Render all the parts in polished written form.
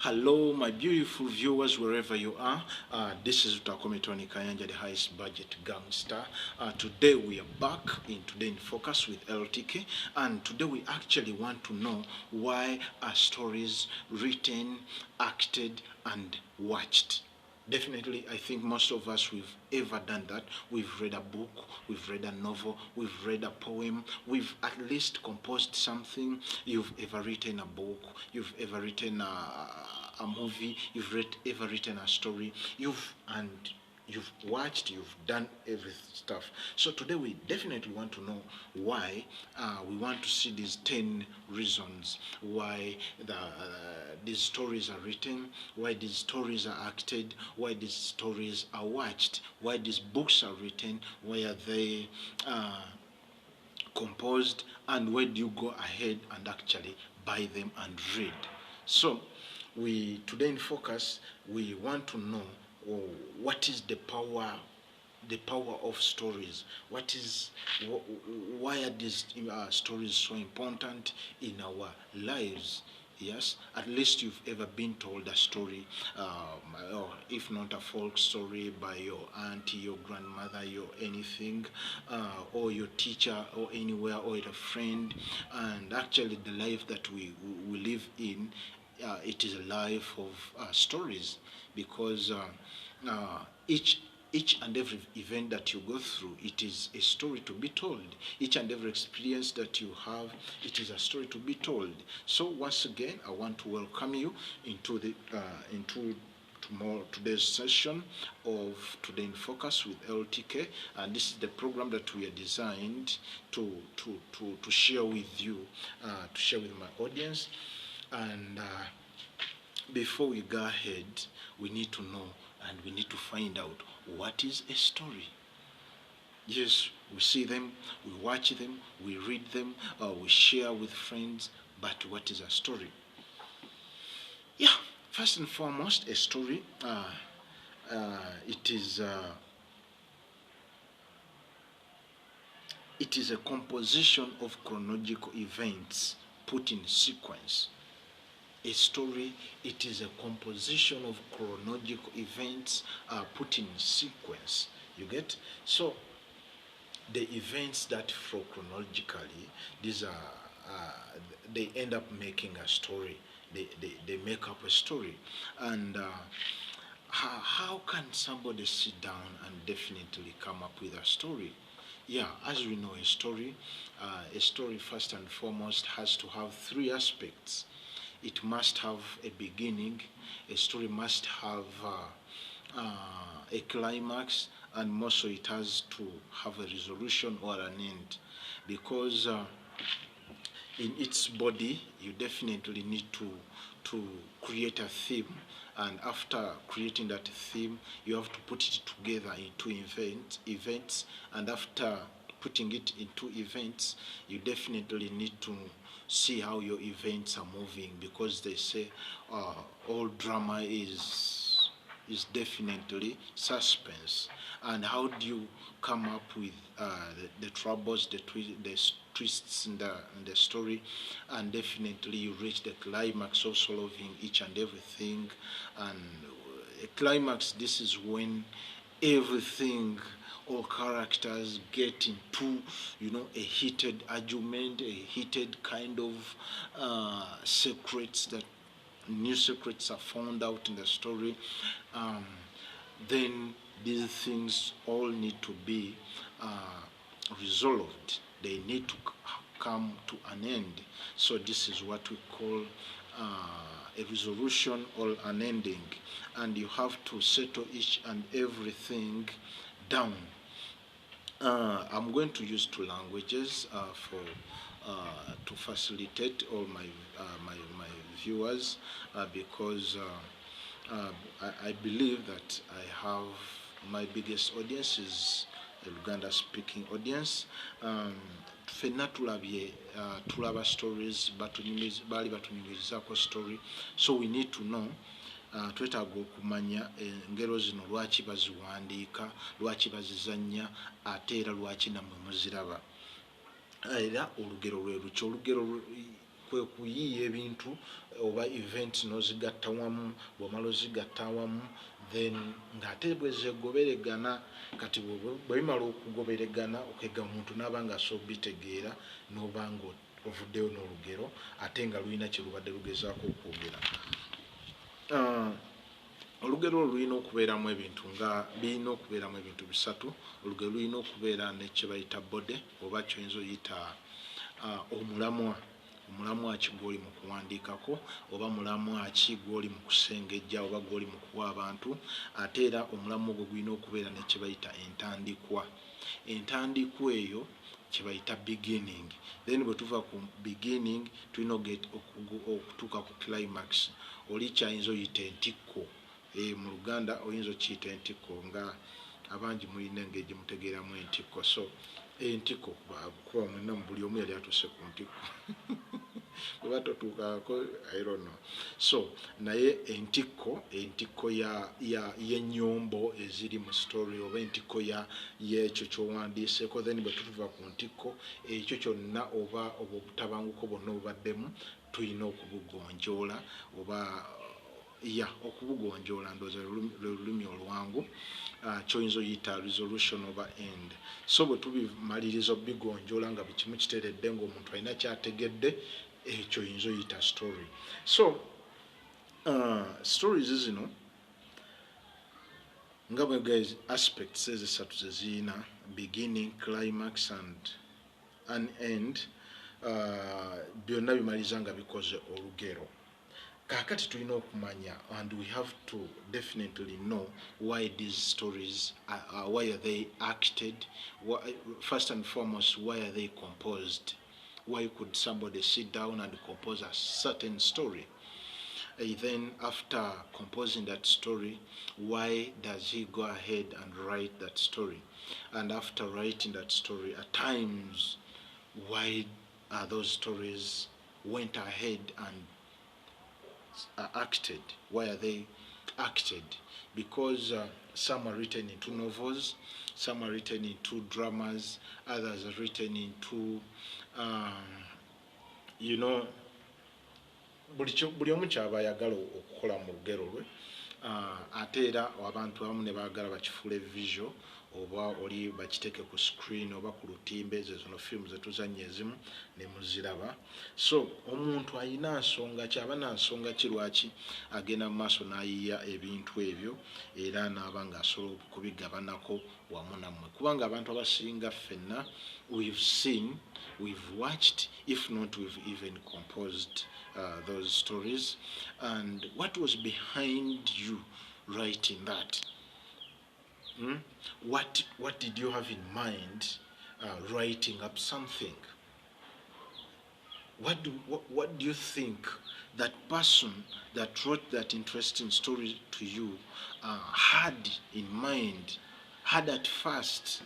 Hello, my beautiful viewers, wherever you are. This is Lutakome Kayanja, the highest budget gangster. Today we are back in Today in Focus with LTK, and today we actually want to know why are stories written, acted, and watched. Definitely, I think most of us, we've ever done that. We've read a book, we've read a novel, we've read a poem, we've at least composed something. You've ever written a book, you've ever written a movie, ever written a story, you've watched, you've done every stuff. So today we definitely want to know why. We want to see these 10 reasons why these stories are written, why these stories are acted, why these stories are watched, why these books are written, why are they composed, and where do you go ahead and actually buy them and read. So today in Focus, we want to know what is the power of stories. Why are these stories so important in our lives? Yes, at least you've ever been told a story, or if not a folk story, by your auntie, your grandmother, your anything, or your teacher, or anywhere, or a friend. And actually, the life that we live in, it is a life of stories, because each and every event that you go through, it is a story to be told. Each and every experience that you have, it is a story to be told. So once again, I want to welcome you into today's session of Today in Focus with LTK, and this is the program that we are designed to share with you, to share with my audience. And before we go ahead, we need to know and we need to find out what is a story. Yes, we see them, we watch them, we read them, we share with friends, but what is a story? Yeah, first and foremost, a story, it is a composition of chronological events put in sequence. A story, it is a composition of chronological events put in sequence. You get? So the events that flow chronologically, these are they end up making a story. They make up a story. And how can somebody sit down and definitely come up with a story? Yeah, as we know, a story first and foremost has to have 3 aspects. It must have a beginning, a story must have a climax, and also it has to have a resolution or an end. Because in its body, you definitely need to create a theme, and after creating that theme, you have to put it together into events, and after putting it into events, you definitely need to see how your events are moving, because they say all drama is definitely suspense. And how do you come up with the troubles, the twists in the story, and definitely you reach the climax of solving each and everything. And a climax, this is when everything, all characters get into, a heated argument, a heated kind of secrets, that new secrets are found out in the story. Then these things all need to be resolved. They need to come to an end. So this is what we call a resolution or an ending. And you have to settle each and everything down. I'm going to use 2 languages to facilitate all my viewers, because I believe that I have my biggest audience is a Uganda speaking audience. Fenna tulaba stories, bali batunyumirizako story, so we need to know. Twetaaga okumanya engero zino lwaki baziwandiika, lwaki bazizannya, ate era lwaki nammwe muziraba. Era olugero lwe luki. kwe kuyiiya ebintu oba event n'ozigatta wamu, bw'omala ozigatta wamu then ng'ate bwe zegoberegana. Kati bwe bimala okugoberegana okega omuntu n'aba nga asobola bitegeera n'oba nga ovuddeyo n'olugero ate nga lulina kye lubadde lugezaako okwogera. Olugero lulina okubeeramu ebintu nga birina okubeeramu ebintu bisatu. Olugero lulina okubeera nekye bayita bode oba kyoyinza oyita omulamwa ki gw'oli mu kuwandiikako oba mulamwa ki gw'oli mu kusengejja oba gw'oli mu kuwa abantu. Ate era omulamwa ogwo gulina okubeera nekye bayita entandikwa. Entandikwa eyo kye bayita beginning. Then bwe tuva ku beginning tulina okutuuka ku climax. Oli kyayinza oyita entikko. Mu Luganda oyinza okiyita entikko nga abangi mulina engeri gye mutegeeramu entikko. So entikko kuba mwenna buli omu yali atuuse ku ntikko kuba totuukako I don't know. So naye entikko y'ennyombo eziri mu story oba entikko y'ekyo ky'owandiiseeko. Then bwe tutuva ku ntikko ekyo kyonna oba obutabanguko bwonna obubaddemu tulina okubugonjoola oba okubugonjoola ndowooza lwe lulimi olwangu ky'oyinza oyita resolution oba end. So bwe tubimaliriza obigonjoola nga buli kimu kiteredde ng'omuntu alina kyategedde ekyo oyinza oyita story. So stories zino nga bwe guys aspects ezisatu ze ziyina beginning, climax and end, byonna bimaliriza nga bikoze olugero. Kakati tulina okumanya and we have to definitely know why these stories why are they acted, first and foremost why are they composed. Why could somebody sit down and compose a certain story? Then after composing that story, why does he go ahead and write that story? And after writing that story, at times why are those stories went ahead and acted? Why are they acted? Because some are written into novels, some are written into dramas, others are written into buli omu kyaba ayagala okukola mu lugero lwe. Ate era abantu abamu ne baagala bakifuule visual oba oli bakiteeke ku screen oba ku lutimbe ezo filmu zetuzannya ezimu ne muziraba. So omuntu alina nsonga ki, aba na nsonga ki lwaki agenda mu maaso n'ayiiya ebintu ebyo era n'aba ng'asobola okubigabanako wamu nammwe. Kubanga abantu abasinga ffenna we've seen, we've watched, if not we've even composed those stories. And what was behind you writing that? What did you have in mind writing up something? What do you think that person that wrote that interesting story to you had in mind, had at first,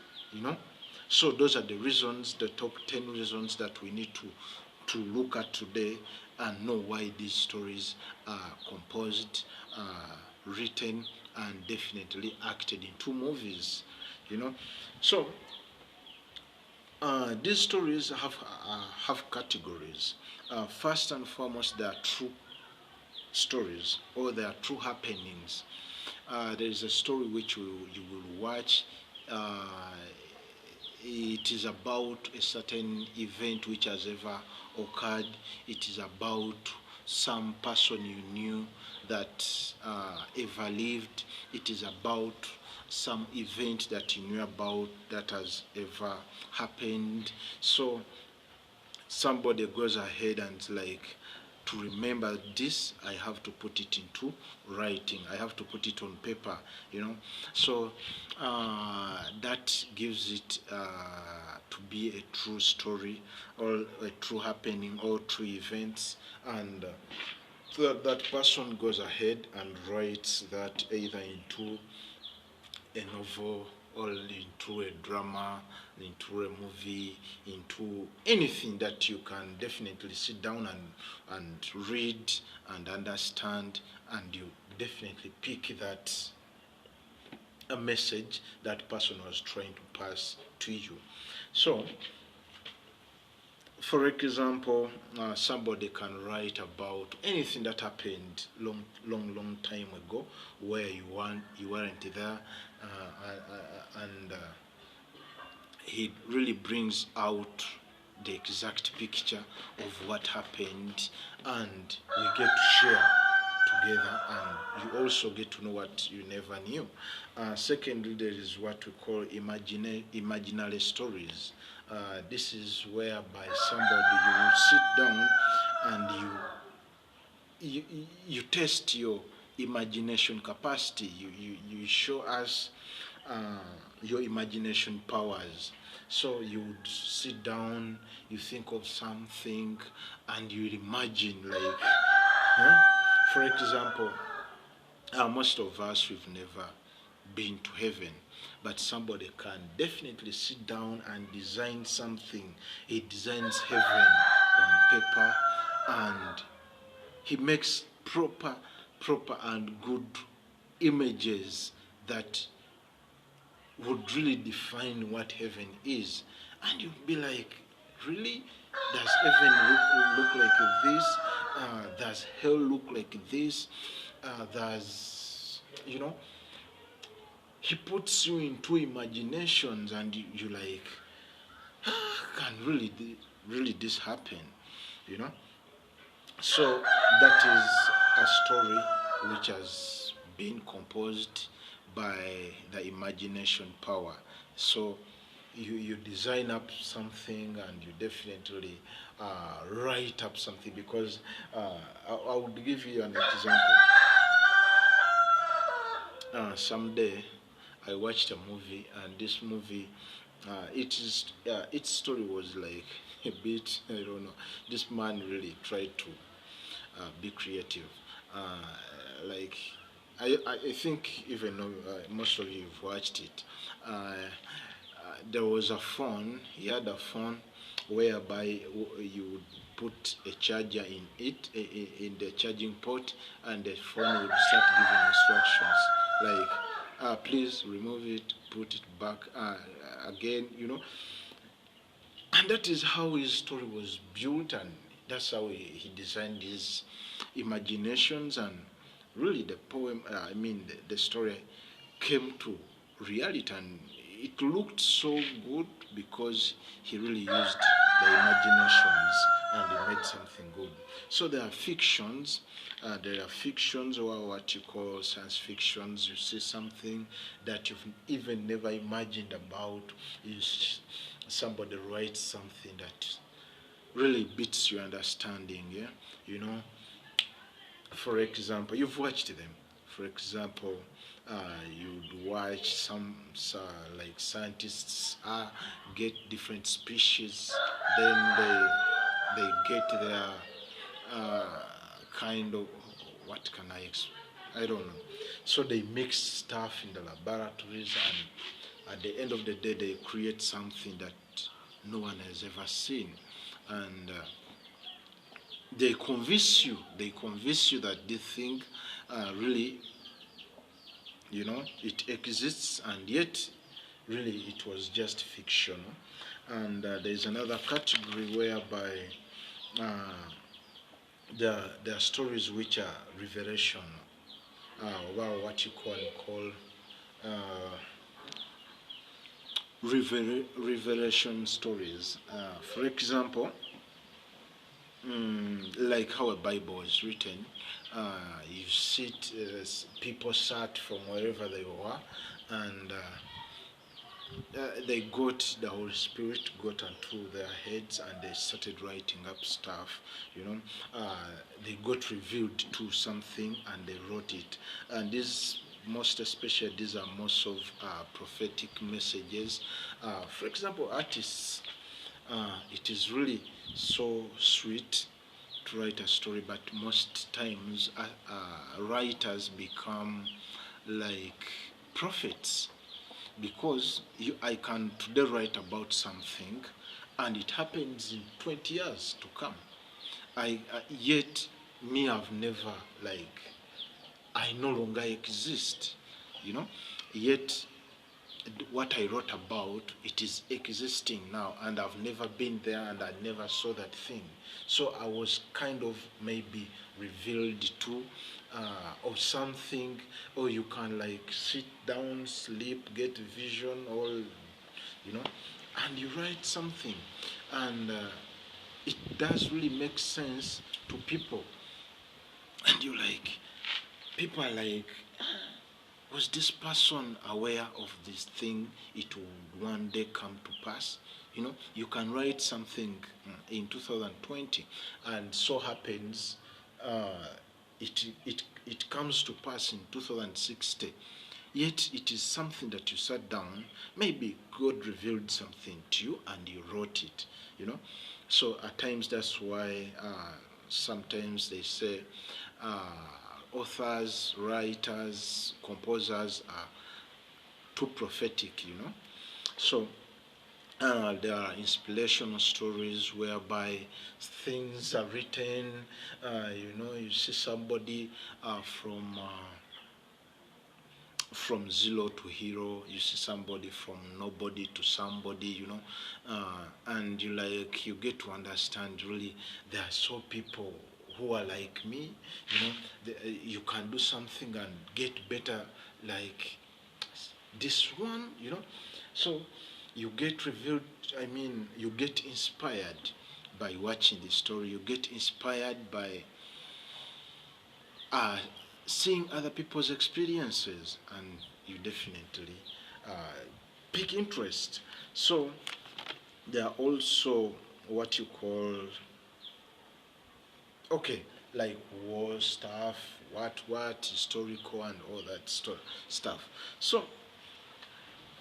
So those are the reasons, the top 10 reasons that we need to look at today and know why these stories are composed, written, and definitely acted into movies. So these stories have categories. First and foremost, they are true stories or they are true happenings. There is a story which you will watch. It is about a certain event which has ever occurred. It is about some person you knew that ever lived. It is about some event that you knew about that has ever happened. So somebody goes ahead and like, to remember this, I have to put it into writing. I have to put it on paper, So that gives it to be a true story or a true happening or true events. And so that person goes ahead and writes that either into a novel or into a drama, into a movie, into anything that you can definitely sit down and read and understand, and you definitely pick that a message that person was trying to pass to you. So For example, somebody can write about anything that happened long time ago, where you weren't there, and he really brings out the exact picture of what happened, and we get to share together, and you also get to know what you never knew. Secondly, there is what we call imaginary stories. This is whereby somebody, you will sit down and you test your imagination capacity. You show us your imagination powers. So you would sit down, you think of something, and you imagine, like, huh? For example, most of us, we've never been to heaven, but somebody can definitely sit down and design something. He designs heaven on paper, and he makes proper and good images that would really define what heaven is. And you'd be like, really? Does heaven look like this? Does hell look like this? Does, you know, he puts you into imaginations, and you like, can really this happen? You know? So that is a story which has been composed by the imagination power. So you design up something, and you definitely write up something, because I would give you an example. Someday I watched a movie, and this movie, its story was like a bit, I don't know. This man really tried to be creative. Like, I think even though most of you have watched it, there was a phone. He had a phone whereby you would put a charger in it, in the charging port, and the phone would start giving instructions like, please remove it, put it back again, you know. And that is how his story was built, and that's how he designed his imaginations. And really, the poem, the story came to reality, and it looked so good because he really used the imaginations, and he made something good. So there are fictions, or what you call science fictions. You see something that you've even never imagined about. Somebody writes something that really beats your understanding, yeah? You know, for example, you've watched them. For example, you'd watch some, like, scientists get different species, then they get their kind of, what can I don't know. So they mix stuff in the laboratories, and at the end of the day, they create something that no one has ever seen. And they convince you that this thing really, you know, it exists, and yet really it was just fictional. And there's another category whereby there are stories which are revelation, well, what you call revelation stories. For example, like how a Bible is written. You sit, people sat from wherever they were, and they got, the Holy Spirit got onto their heads, and they started writing up stuff. You know, they got revealed to something, and they wrote it. And this, most especially, these are most of prophetic messages. For example, artists. It is really so sweet to write a story, but most times writers become like prophets, because I can today write about something, and it happens in 20 years to come. Yet me, I've never, like, I no longer exist, you know. Yet what I wrote about, it is existing now, and I've never been there, and I never saw that thing. So I was kind of maybe revealed to, or something, or you can like sit down, sleep, get vision, all, and you write something, and it does really make sense to people, and people are like, was this person aware of this thing? It will one day come to pass. You can write something in 2020, and so happens it comes to pass in 2060. Yet it is something that you sat down, maybe God revealed something to you and you wrote it. So at times that's why sometimes they say authors, writers, composers are too prophetic. So there are inspirational stories whereby things are written. You see somebody from zero to hero. You see somebody from nobody to somebody. And you get to understand really there are so people who are like me. You can do something and get better like this one. So you get revealed. You get inspired by watching the story. You get inspired by seeing other people's experiences, and you definitely pick interest. So there are also what you call, like war stuff, what historical and all that stuff. So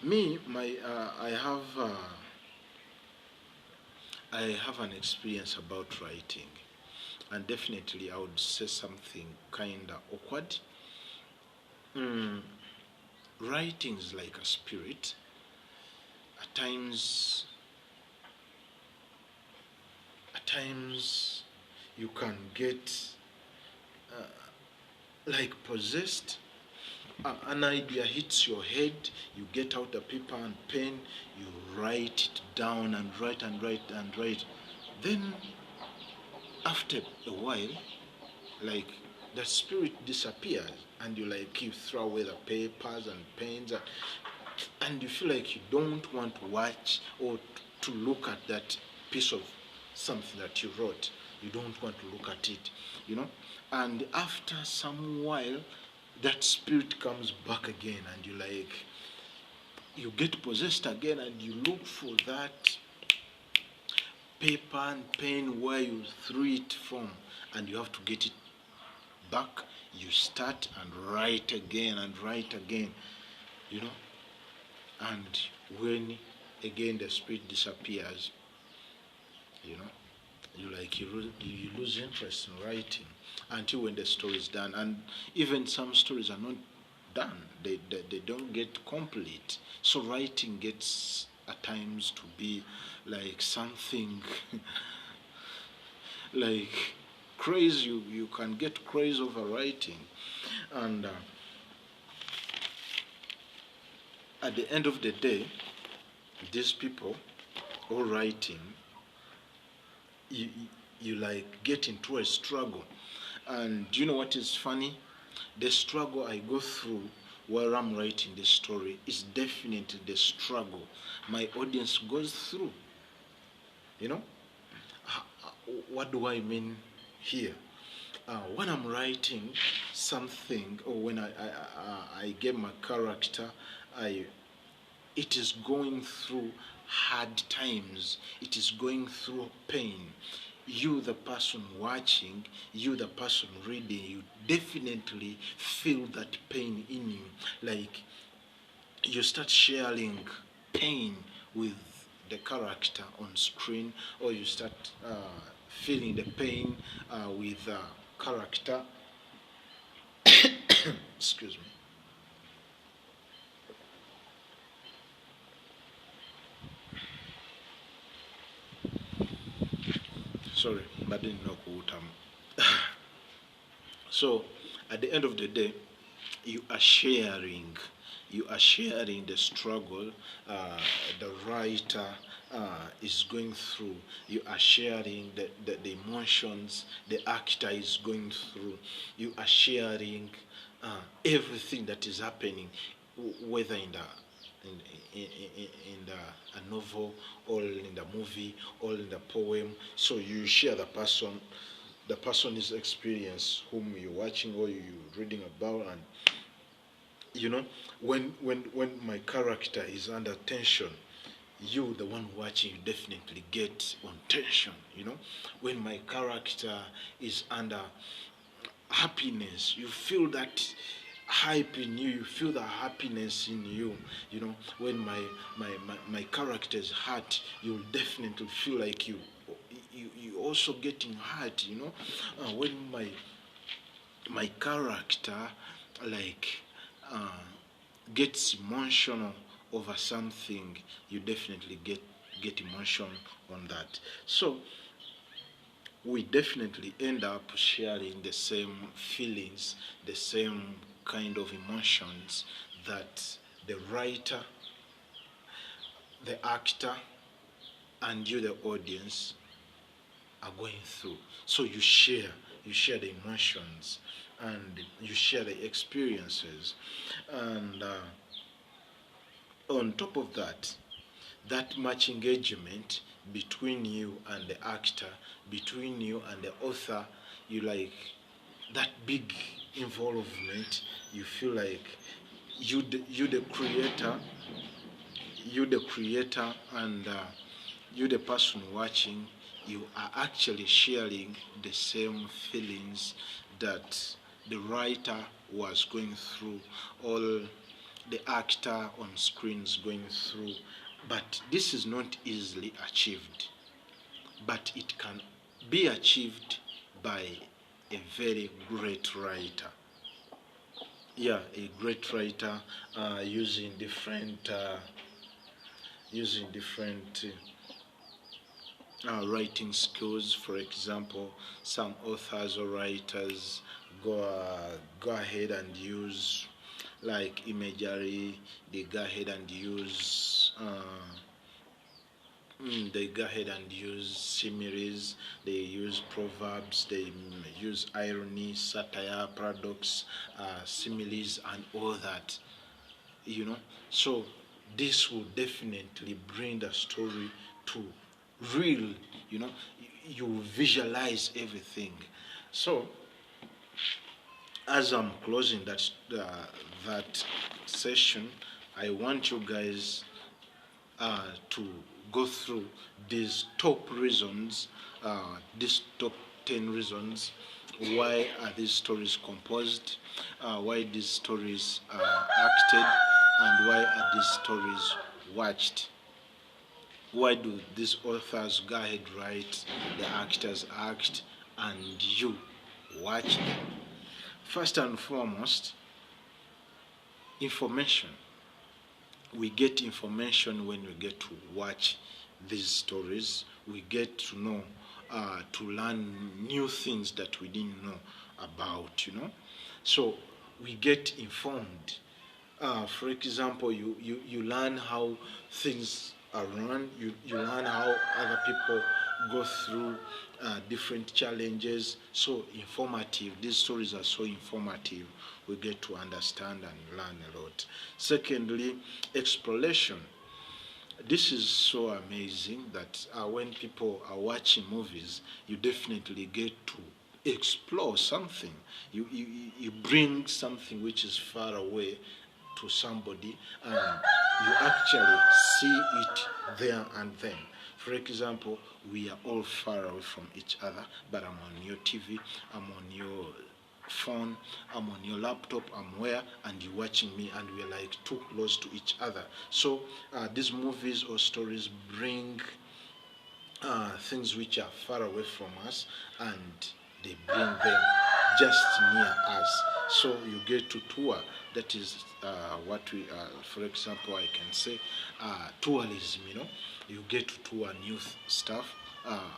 me, I have an experience about writing, and definitely I would say something kinda awkward. Writing is like a spirit. At times you can get like possessed. An idea hits your head, you get out the paper and pen, you write it down and write and write and write. Then after a while, like the spirit disappears, and you throw away the papers and pens, and you feel like you don't want to watch or to look at that piece of something that you wrote. You don't want to look at it. And after some while, that spirit comes back again, and you get possessed again, and you look for that paper and pen where you threw it from, and you have to get it back. You start and write again and write again, and when again the spirit disappears, you lose interest in writing until when the story is done. And even some stories are not done, they don't get complete. So writing gets at times to be like something like crazy. You can get crazy over writing, and at the end of the day, these people all writing, you get into a struggle. And do you know what is funny? The struggle I go through while I'm writing this story is definitely the struggle my audience goes through. What do I mean here? When I'm writing something, or when I get my character, it is going through hard times. It is going through pain. You, the person watching, you, the person reading, you definitely feel that pain in you. Like you start sharing pain with the character on screen, or you start feeling the pain with the character. Excuse me. Sorry, but didn't know what So, at the end of the day, you are sharing you are sharing the struggle the writer is going through. You are sharing the emotions the actor is going through. You are sharing everything that is happening, whether in a novel or in the movie or in the poem. So you share the person's experience whom you're watching or you're reading about. And you know, when my character is under tension, you, the one watching, you definitely get on tension. You know, when my character is under happiness, you feel that hype in you, you feel the happiness in you. You know, when my character is hurt, you'll definitely feel like you also getting hurt. You know, when my character like uh, gets emotional over something, you definitely get emotion on that. So we definitely end up sharing the same feelings, the same kind of emotions that the writer, the actor, and you, the audience, are going through. So you share the emotions, and you share the experiences, and on top of that, that much engagement between you and the actor, between you and the author, you like that big involvement. You feel like you the creator, and you the person watching, you are actually sharing the same feelings that the writer was going through, all the actor on screen is going through. But this is not easily achieved, but it can be achieved by a very great writer. Yeah, a great writer using different writing skills. For example, some authors or writers go ahead and use like imagery. They go ahead and use similes, they use proverbs, they use irony, satire, paradox, similes, and all that. You know, so this will definitely bring the story to real. You know, you visualize everything. So as I'm closing that session, I want you guys to go through these top reasons, these top 10 reasons why are these stories composed, why these stories are acted, and why are these stories watched. Why do these authors go ahead write, the actors act, and you watch them? First and foremost, information. We get information when we get to watch these stories. We get to know, to learn new things that we didn't know about, you know. So we get informed. For example, you learn how things are run. You learn how other people go through different challenges. So informative. These stories are so informative. We get to understand and learn a lot. Secondly, exploration. This is so amazing that when people are watching movies, you definitely get to explore something. You bring something which is far away to somebody, and you actually see it there and then. For example, we are all far away from each other, but I'm on your TV, I'm on your phone, I'm on your laptop, I'm where, and you're watching me, and we're like too close to each other. So these movies or stories bring things which are far away from us, and they bring them just near us. So you get to tour. That is what we, for example, I can say tourism. You know, you get to tour new stuff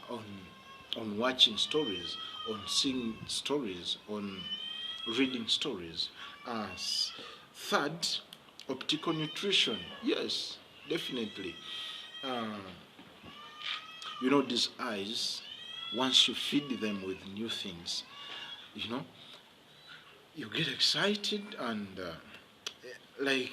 on watching stories, on seeing stories, on reading stories. Third, Optical nutrition, yes, definitely. Uh, these eyes, once you feed them with new things, you know, you get excited and like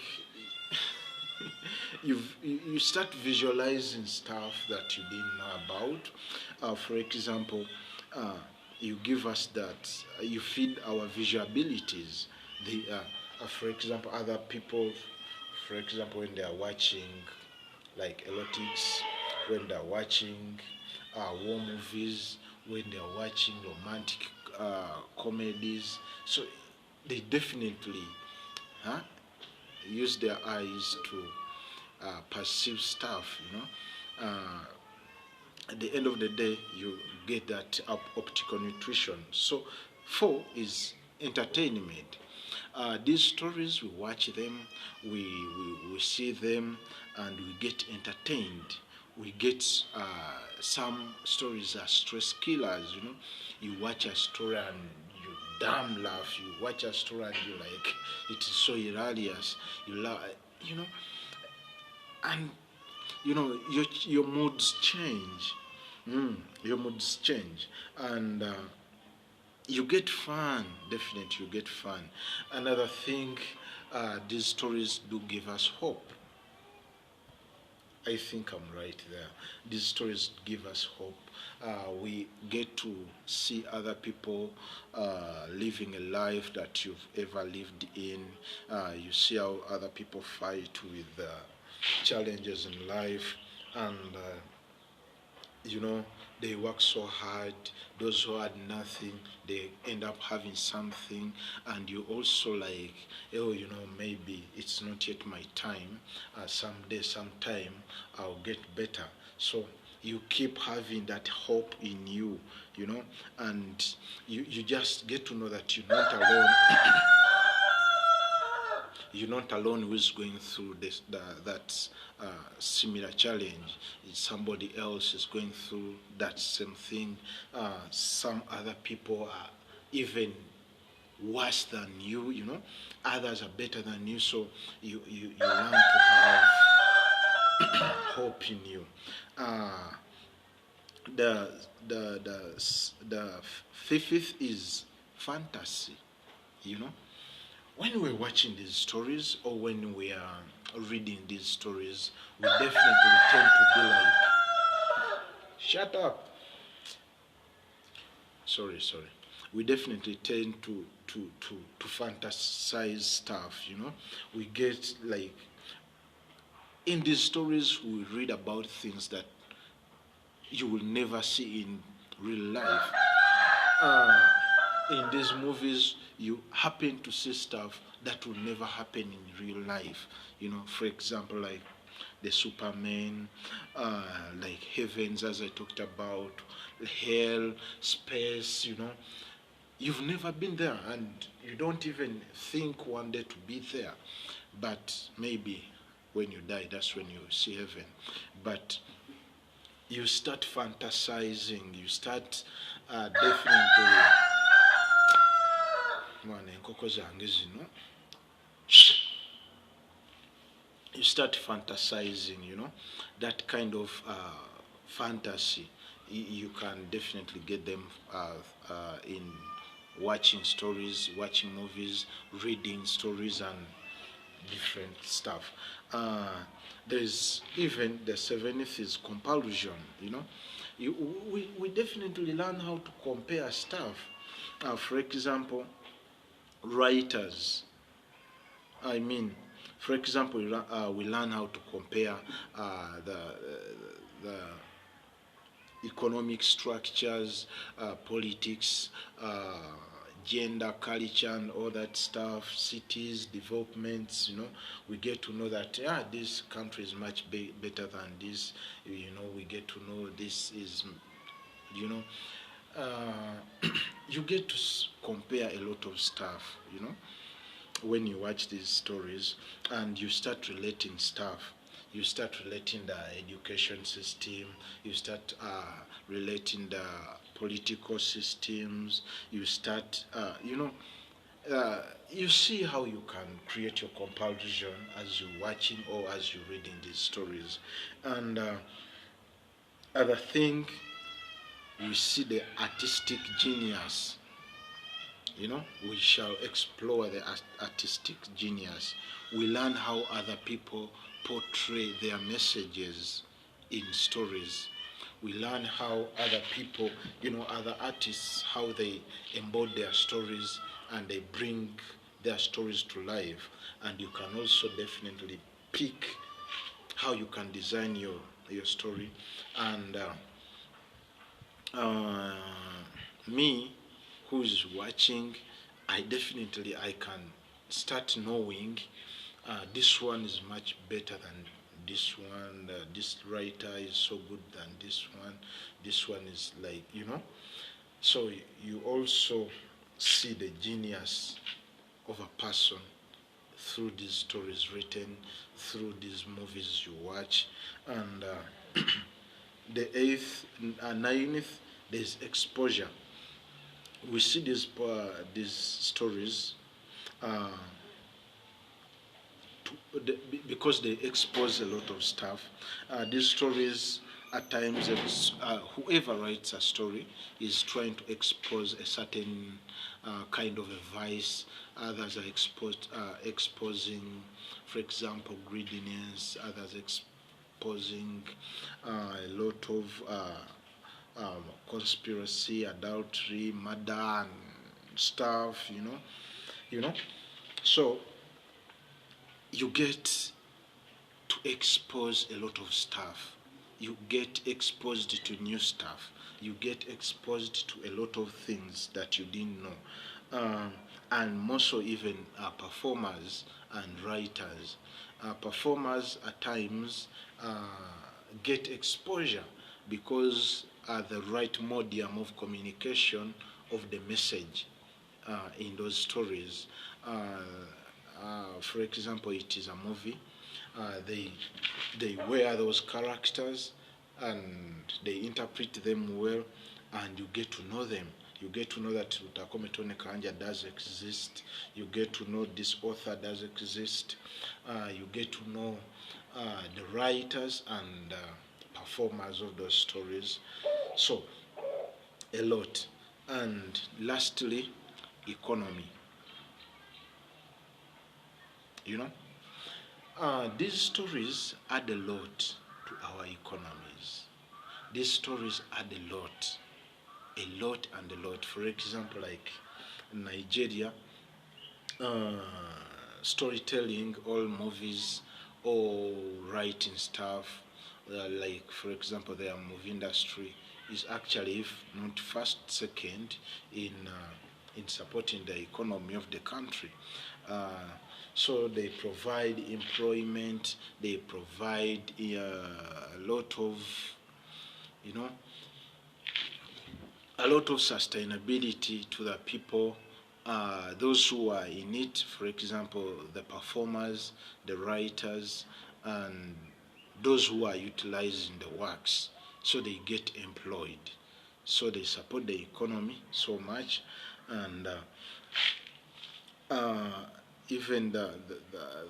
you start visualizing stuff that you didn't know about. For example, uh, you give us that you feed our visual abilities. For example, other people, for example, when they are watching like erotics, when they are watching war movies, when they are watching romantic comedies, so they definitely huh, use their eyes to perceive stuff, at the end of the day, you get that optical nutrition. So, four is entertainment. These stories, we watch them, we see them, and we get entertained. We get some stories are stress killers. You watch a story and you damn laugh. You watch a story and you like it is so hilarious. You laugh, you know, and your moods change. Your moods change, and you get fun. Definitely, you get fun. Another thing, these stories do give us hope. I think I'm right there. These stories give us hope. We get to see other people living a life that you've ever lived in. You see how other people fight with challenges in life, and they work so hard. Those who had nothing, they end up having something, and you also like, oh, maybe it's not yet my time. Someday, sometime, I'll get better. So you keep having that hope in you, and you just get to know that you're not alone. You're not alone who's going through that similar challenge. Somebody else is going through that same thing. Some other people are even worse than you. Others are better than you, so you learn to have hope in you. Uh, the, the, the fifth is fantasy, you know when we're watching these stories or when we are reading these stories, we definitely tend to be like, shut up. Sorry. We definitely tend to fantasize stuff, We get like, in these stories, we read about things that you will never see in real life. In these movies, you happen to see stuff that will never happen in real life. For example, like the Superman, like heavens, as I talked about, hell, space. You've never been there, and you don't even think one day to be there. But maybe when you die, that's when you see heaven. But you start fantasizing. You start definitely. Mwana enkoko zange zino. You start fantasizing, that kind of fantasy. You can definitely get them in watching stories, watching movies, reading stories, and different stuff. There's even the seventh is comparison. We definitely learn how to compare stuff. For example, writers. For example, we learn how to compare the economic structures, politics, gender, culture, and all that stuff, cities, developments. We get to know that this country is much better than this. We get to know this is, you get to compare a lot of stuff, when you watch these stories, and you start relating stuff. You start relating the education system, you start relating the political systems, you start, you see how you can create your compulsion as you're watching or as you're reading these stories. And other thing, we see the artistic genius. You know, we shall explore the artistic genius. We learn how other people portray their messages in stories. We learn how other people, other artists, how they embody their stories and they bring their stories to life. And you can also definitely pick how you can design your story. And me, who's watching, I can start knowing this one is much better than this one. This writer is so good than this one. This one is like, So you also see the genius of a person through these stories written, through these movies you watch. And ninth, there's exposure. We see these stories uh, because they expose a lot of stuff. These stories, at times, whoever writes a story is trying to expose a certain kind of a vice. Others are exposing, for example, greediness. Others exposing a lot of conspiracy, adultery, murder, and stuff. So you get to expose a lot of stuff. You get exposed to new stuff. You get exposed to a lot of things that you didn't know. And more so even performers and writers. Performers at times get exposure because the right medium of communication of the message in those stories. For example, it is a movie. They wear those characters and they interpret them well, and you get to know them. You get to know that Lutakome Kayanja does exist. You get to know this author does exist. You get to know the writers and performers of those stories. So, a lot. And lastly, economy. These stories add a lot to our economies. These stories add a lot and a lot. For example, like Nigeria, storytelling, all movies, all writing stuff, like for example, their movie industry is actually, if not first, second in supporting the economy of the country. So they provide employment, they provide a lot of, a lot of sustainability to the people, those who are in it, for example, the performers, the writers, and those who are utilizing the works. So they get employed. So they support the economy so much, and even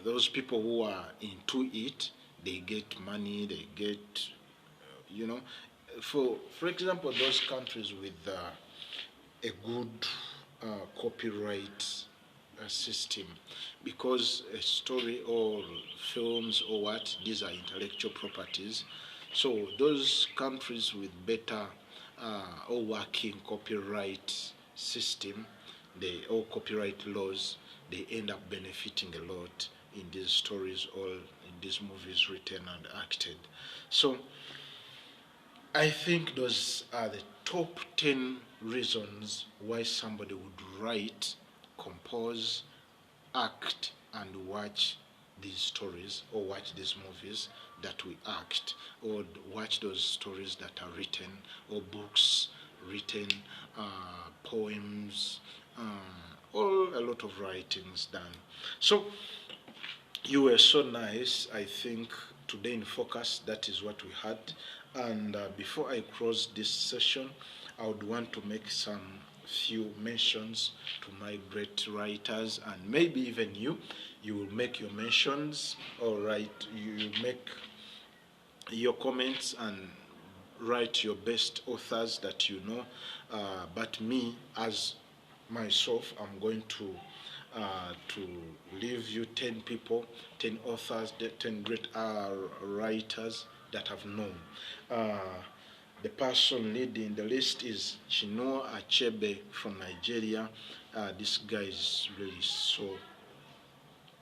those people who are into it, they get money, they get, for example, those countries with a good copyright system, because a story or films or what, these are intellectual properties. So those countries with better or working copyright system, or copyright laws, they end up benefiting a lot in these stories or in these movies written and acted. So I think those are the top 10 reasons why somebody would write, compose, act, and watch these stories or watch these movies that we act, or watch those stories that are written, or books written, poems, a lot of writings done. So you were so nice. I think today in Focus, that is what we had. And before I close this session, I would want to make some few mentions to my great writers, and maybe even you will make your mentions, or write, you make your comments and write your best authors that you know. But me, as myself, I'm going to leave you 10 people, 10 authors, 10 great writers that I've known. The person leading the list is Chinua Achebe from Nigeria. This guy is really so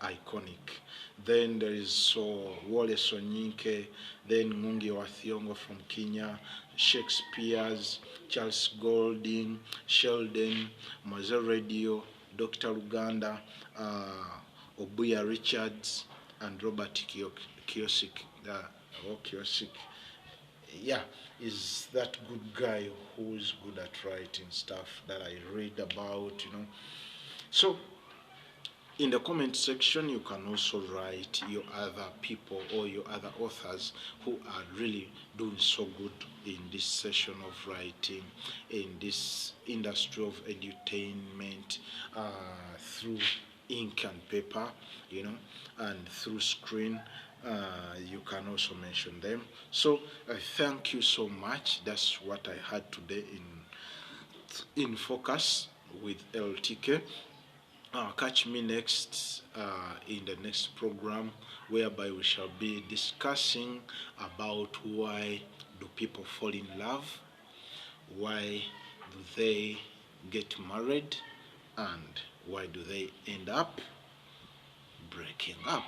iconic. Then there is Wole Soyinka, then Ngungi wa Thiong'o from Kenya, Shakespeare's, Charles Golding, Sheldon, Moze Radio, Dr. Luganda, Obuya Richards, and Robert Kiyosik. Kiyosik. Yeah, is that good guy who is good at writing stuff that I read about, you know. So in the comment section, you can also write your other people or your other authors who are really doing so good in this session of writing, in this industry of edutainment, through ink and paper, you know, and through screen. You can also mention them. So thank you so much. That's what I had today in Focus with LTK. Catch me next in the next program, whereby we shall be discussing about why do people fall in love, why do they get married, and why do they end up breaking up.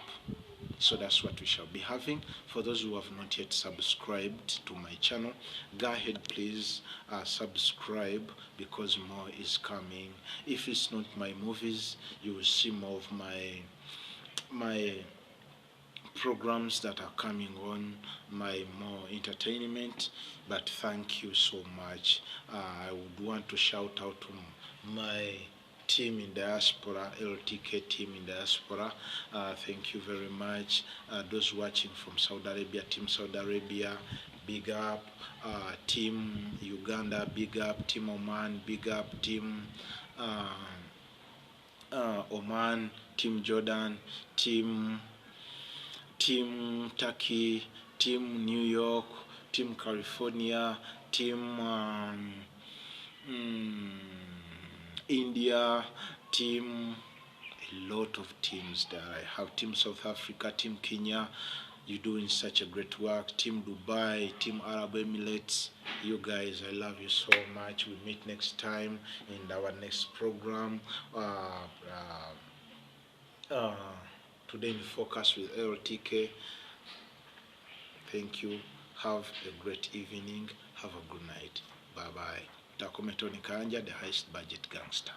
So that's what we shall be having. For those who have not yet subscribed to my channel, go ahead please, subscribe, because more is coming. If it's not my movies, you will see more of my programs that are coming on, my more entertainment. But thank you so much. I would want to shout out to my team in diaspora, LTK team in diaspora. Thank you very much. Those watching from Saudi Arabia, team Saudi Arabia, big up. Team Uganda, big up. Team Oman, big up. Team Oman, team Jordan, team Turkey, team New York, team California, team India, team, a lot of teams there. I have team South Africa, team Kenya. You're doing such a great work. Team Dubai, team Arab Emirates. You guys, I love you so much. We'll meet next time in our next program. Today in Focus with LTK. Thank you. Have a great evening. Have a good night. Bye bye. Lutakome Kayanja, the highest budget gangster.